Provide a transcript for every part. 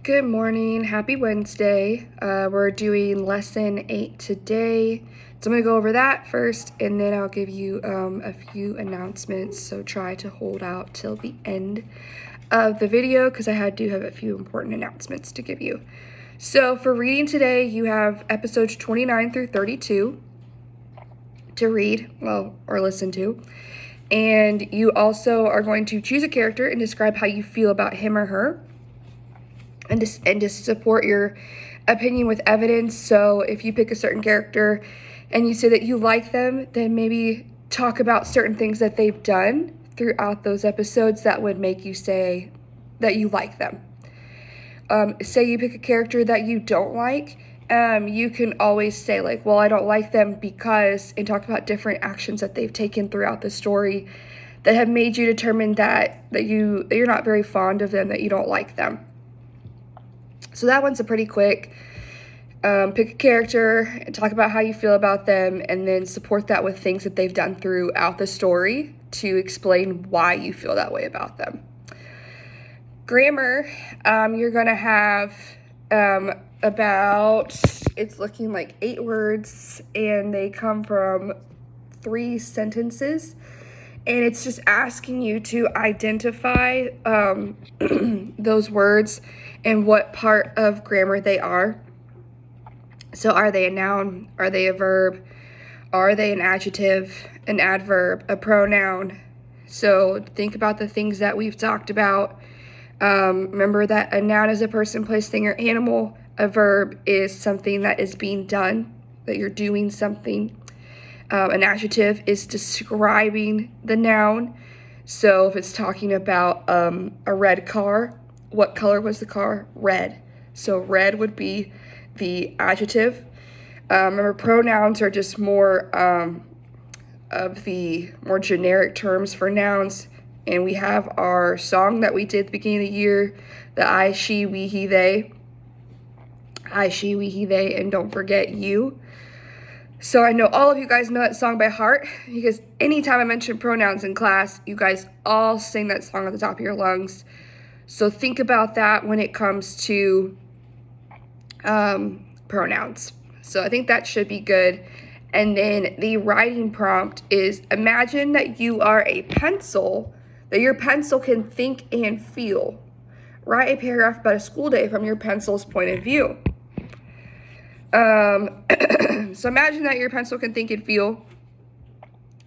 Good morning. Happy Wednesday. We're doing lesson 8 today. So I'm going to go over that first, and then I'll give you a few announcements. So try to hold out till the end of the video because I do have a few important announcements to give you. So for reading today, you have episodes 29 through 32 to read, or listen to. And you also are going to choose a character and describe how you feel about him or her. And to support your opinion with evidence. So if you pick a certain character and you say that you like them, then maybe talk about certain things that they've done throughout those episodes that would make you say that you like them. Say you pick a character that you don't like, you can always say like, well, I don't like them because, and talk about different actions that they've taken throughout the story that have made you determine that you're not very fond of them, that you don't like them. So that one's a pretty quick, pick a character and talk about how you feel about them, and then support that with things that they've done throughout the story to explain why you feel that way about them. Grammar, you're going to have it's looking like 8 words, and they come from 3 sentences. And it's just asking you to identify those words and what part of grammar they are. So are they a noun? Are they a verb? Are they an adjective, an adverb, a pronoun? So think about the things that we've talked about. Remember that a noun is a person, place, thing, or animal. A verb is something that is being done, that you're doing something. An adjective is describing the noun. So if it's talking about a red car, what color was the car? Red. So red would be the adjective. Remember, pronouns are just more of the more generic terms for nouns. And we have our song that we did at the beginning of the year, the I, she, we, he, they. I, she, we, he, they, and don't forget you. So I know all of you guys know that song by heart because anytime I mention pronouns in class, you guys all sing that song at the top of your lungs. So think about that when it comes to pronouns. So I think that should be good. And then the writing prompt is imagine that you are a pencil, that your pencil can think and feel. Write a paragraph about a school day from your pencil's point of view. So imagine that your pencil can think and feel.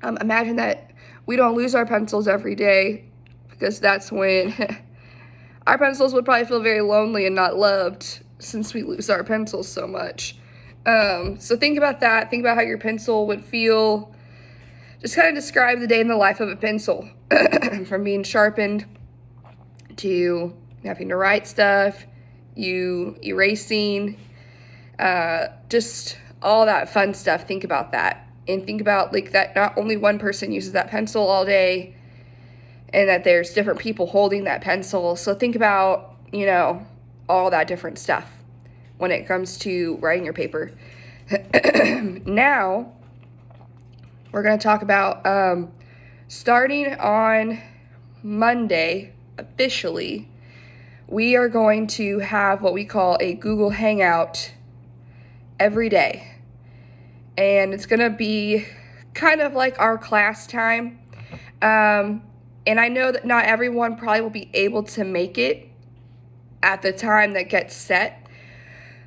Imagine that we don't lose our pencils every day, because that's when our pencils would probably feel very lonely and not loved, since we lose our pencils so much. So think about that. Think about how your pencil would feel. Just kind of describe the day in the life of a pencil, from being sharpened to having to write stuff, you erasing, just all that fun stuff. Think about that, and think about like that not only one person uses that pencil all day, and that there's different people holding that pencil. So think about, all that different stuff when it comes to writing your paper. Now we're going to talk about starting on Monday officially. We are going to have what we call a Google Hangout every day. And it's going to be kind of like our class time. And I know that not everyone probably will be able to make it at the time that gets set.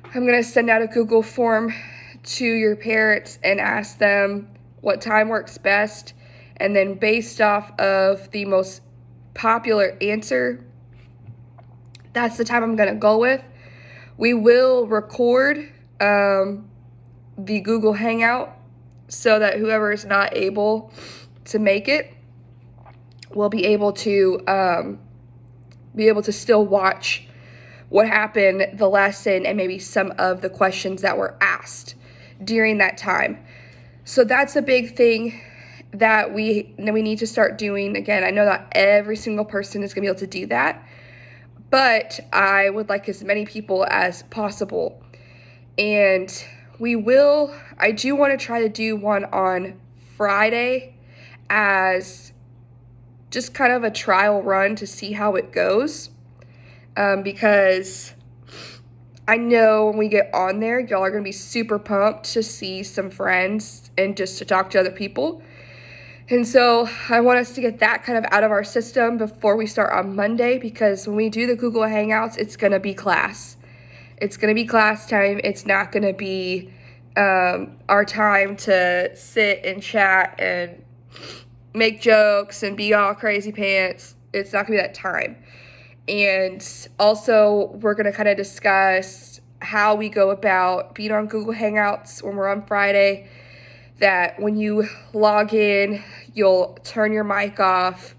I'm going to send out a Google form to your parents and ask them what time works best. And then based off of the most popular answer, that's the time I'm going to go with. We will record the Google Hangout so that whoever is not able to make it will be able to still watch what happened, the lesson, and maybe some of the questions that were asked during that time. So that's a big thing that we need to start doing. Again, I know not every single person is going to be able to do that, but I would like as many people as possible. And I do want to try to do one on Friday as just kind of a trial run to see how it goes. Because I know when we get on there, y'all are going to be super pumped to see some friends and just to talk to other people. And so I want us to get that kind of out of our system before we start on Monday, because when we do the Google Hangouts, it's going to be class. It's going to be class time. It's not going to be our time to sit and chat and make jokes and be all crazy pants. It's not going to be that time. And also, we're going to kind of discuss how we go about being on Google Hangouts when we're on Friday. That when you log in, you'll turn your mic off,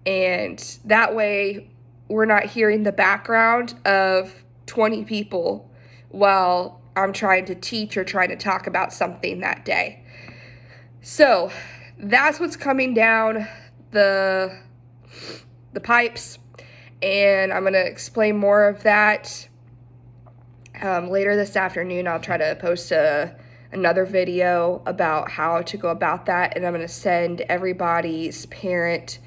and that way we're not hearing the background of 20 people while I'm trying to teach or trying to talk about something that day. So that's what's coming down the pipes, and I'm going to explain more of that later this afternoon. I'll try to post another video about how to go about that, and I'm going to send everybody's parent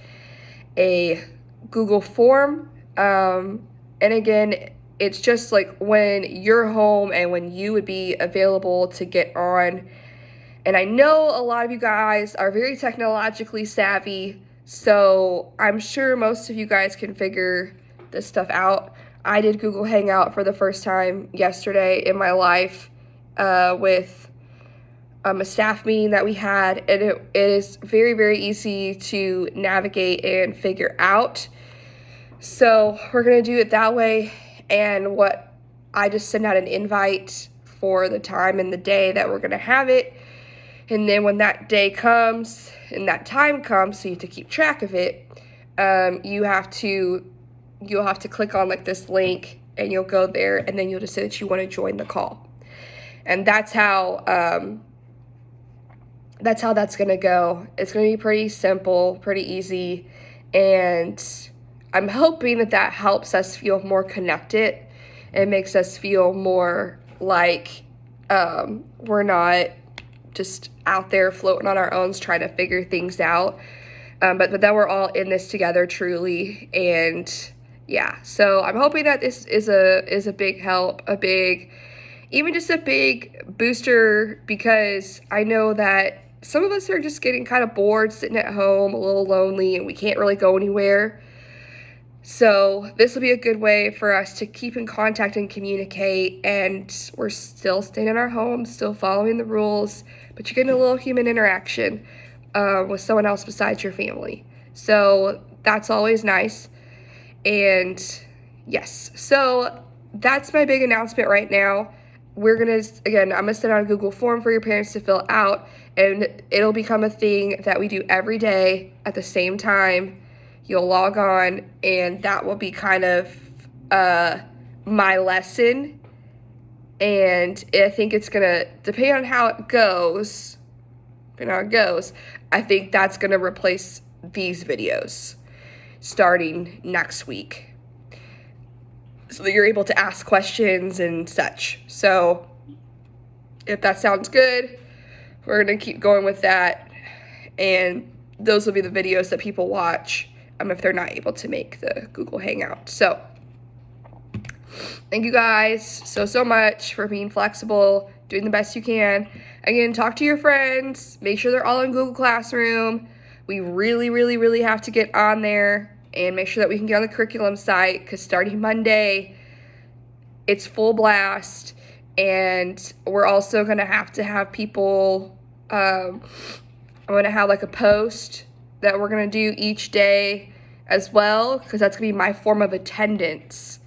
a Google form. And again, it's just like when you're home and when you would be available to get on. And I know a lot of you guys are very technologically savvy, so I'm sure most of you guys can figure this stuff out. I did Google Hangout for the first time yesterday in my life with a staff meeting that we had, and it is very, very easy to navigate and figure out. So we're going to do it that way, and I just send out an invite for the time and the day that we're going to have it. And then when that day comes and that time comes, so you have to keep track of it, you'll have to click on like this link, and you'll go there, and then you'll just say that you want to join the call. And that's how that's going to go. It's going to be pretty simple, pretty easy, and I'm hoping that helps us feel more connected and makes us feel more like we're not just out there floating on our own trying to figure things out, but that we're all in this together truly. And yeah, so I'm hoping that this is a big help, even just a big booster, because I know that some of us are just getting kind of bored sitting at home, a little lonely, and we can't really go anywhere. So this will be a good way for us to keep in contact and communicate, and we're still staying in our homes, still following the rules, but you're getting a little human interaction with someone else besides your family. So that's always nice. And yes, so that's my big announcement right now. I'm going to send out a Google form for your parents to fill out, and it'll become a thing that we do every day at the same time. You'll log on, and that will be kind of my lesson. And I think it's going to depend on how it goes. I think that's going to replace these videos starting next week, so that you're able to ask questions and such. So if that sounds good, we're going to keep going with that. And those will be the videos that people watch if they're not able to make the Google Hangout. So thank you guys so much for being flexible, doing the best you can. Again, talk to your friends. Make sure they're all in Google Classroom. We really, really, really have to get on there and make sure that we can get on the curriculum site, because starting Monday, it's full blast. And we're also going to have people, I'm going to have like a post that we're going to do each day as well, because that's going to be my form of attendance.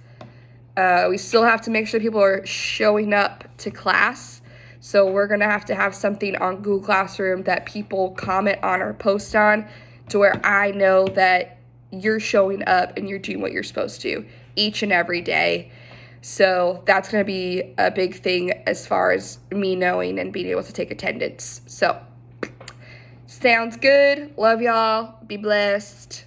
We still have to make sure people are showing up to class. So we're going to have something on Google Classroom that people comment on or post on, to where I know that you're showing up and you're doing what you're supposed to each and every day. So that's going to be a big thing as far as me knowing and being able to take attendance. So sounds good. Love y'all. Be blessed.